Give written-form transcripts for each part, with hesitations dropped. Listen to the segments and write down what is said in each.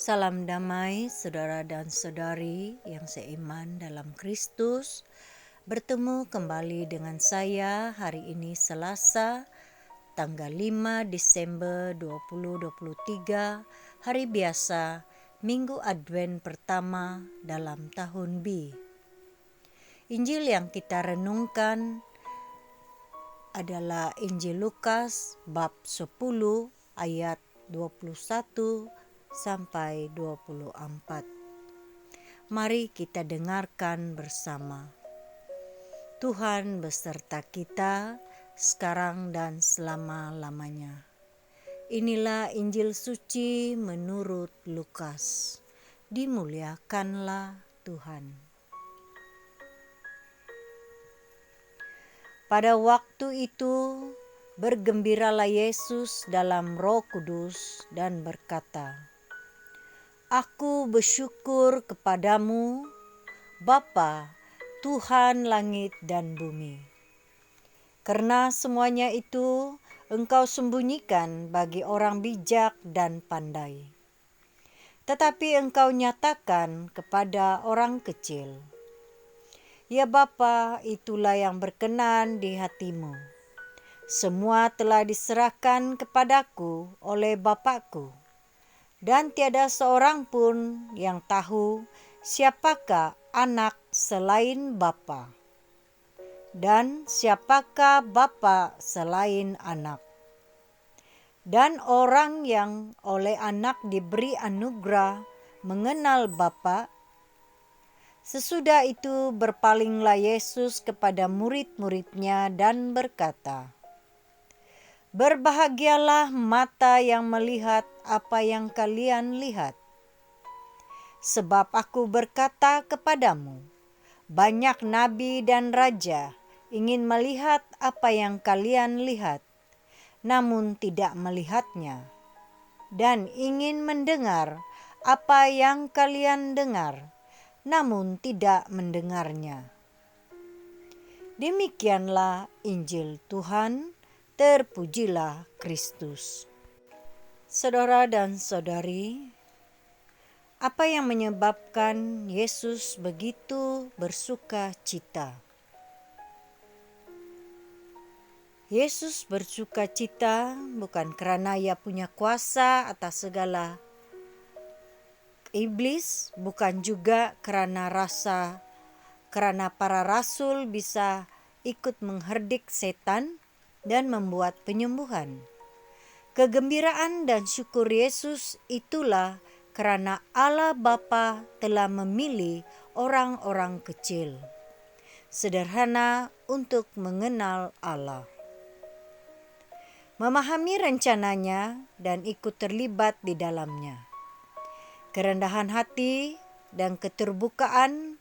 Salam damai saudara dan saudari yang seiman dalam Kristus. Bertemu kembali dengan saya hari ini Selasa tanggal 5 Desember 2023, hari biasa, Minggu Advent pertama dalam tahun B. Injil yang kita renungkan adalah Injil Lukas bab 10 ayat 21 sampai 24. Mari kita dengarkan bersama. Tuhan beserta kita sekarang dan selama-lamanya. Inilah Injil suci menurut Lukas. Dimuliakanlah Tuhan. Pada waktu itu bergembiralah Yesus dalam Roh Kudus dan berkata, "Aku bersyukur kepadamu, Bapa, Tuhan langit dan bumi. Karena semuanya itu Engkau sembunyikan bagi orang bijak dan pandai. Tetapi Engkau nyatakan kepada orang kecil. Ya Bapa, itulah yang berkenan di hatimu. Semua telah diserahkan kepadaku oleh Bapakku. Dan tiada seorang pun yang tahu siapakah anak selain Bapa, dan siapakah Bapa selain anak. Dan orang yang oleh anak diberi anugerah mengenal Bapa. Sesudah itu berpalinglah Yesus kepada murid-muridnya dan berkata, "Berbahagialah mata yang melihat apa yang kalian lihat. Sebab aku berkata kepadamu, banyak nabi dan raja ingin melihat apa yang kalian lihat, namun tidak melihatnya, dan ingin mendengar apa yang kalian dengar, namun tidak mendengarnya." Demikianlah Injil Tuhan, terpujilah Kristus. Saudara dan saudari, apa yang menyebabkan Yesus begitu bersuka cita? Yesus bersuka cita bukan karena ia punya kuasa atas segala iblis, bukan juga karena para rasul bisa ikut mengherdik setan dan membuat penyembuhan. Kegembiraan dan syukur Yesus itulah karena Allah Bapa telah memilih orang-orang kecil, sederhana untuk mengenal Allah, memahami rencananya dan ikut terlibat di dalamnya. Kerendahan hati dan keterbukaan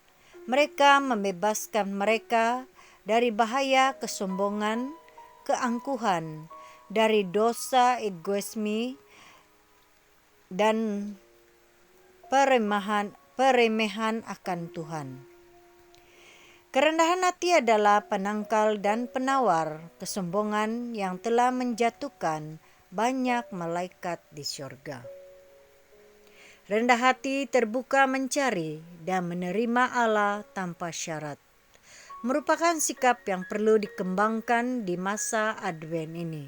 mereka membebaskan mereka dari bahaya kesombongan, keangkuhan, dari dosa egoisme dan peremehan akan Tuhan. Kerendahan hati adalah penangkal dan penawar kesombongan yang telah menjatuhkan banyak malaikat di surga. Rendah hati terbuka mencari dan menerima Allah tanpa syarat, merupakan sikap yang perlu dikembangkan di masa Advent ini.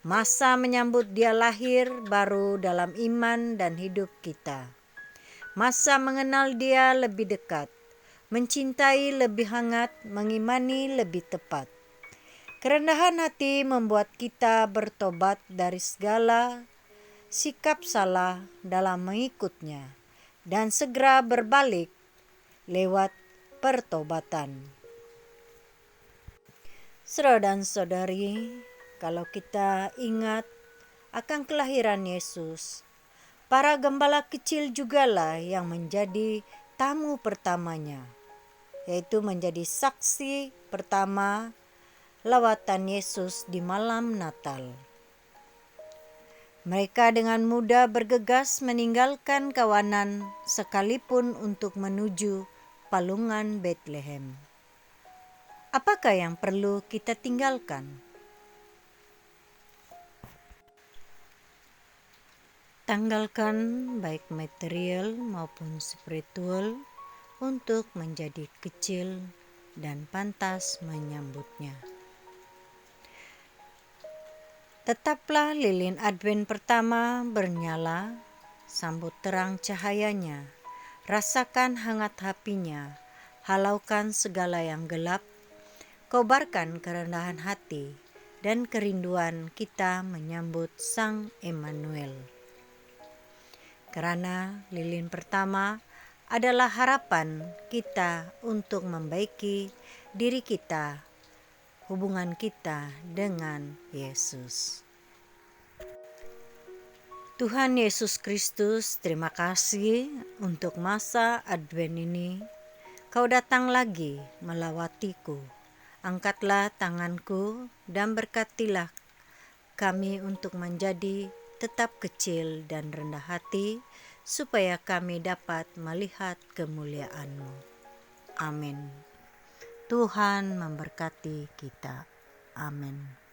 Masa menyambut Dia lahir baru dalam iman dan hidup kita. Masa mengenal Dia lebih dekat, mencintai lebih hangat, mengimani lebih tepat. Kerendahan hati membuat kita bertobat dari segala sikap salah dalam mengikutnya dan segera berbalik lewat pertobatan. Saudara dan saudari, kalau kita ingat akan kelahiran Yesus, para gembala kecil jugalah yang menjadi tamu pertamanya, yaitu menjadi saksi pertama lawatan Yesus di malam Natal. Mereka dengan mudah bergegas meninggalkan kawanan sekalipun untuk menuju palungan Betlehem. Apakah yang perlu kita tinggalkan? Tanggalkan baik material maupun spiritual untuk menjadi kecil dan pantas menyambutnya. Tetaplah lilin Advent pertama bernyala, sambut terang cahayanya, rasakan hangat apinya, halaukan segala yang gelap, kobarkan kerendahan hati dan kerinduan kita menyambut Sang Emmanuel. Karena lilin pertama adalah harapan kita untuk membaiki diri kita, hubungan kita dengan Yesus. Tuhan Yesus Kristus, terima kasih untuk masa Advent ini. Kau datang lagi melawatiku. Angkatlah tanganku dan berkatilah kami untuk menjadi tetap kecil dan rendah hati, supaya kami dapat melihat kemuliaan-Mu. Amin. Tuhan memberkati kita. Amin.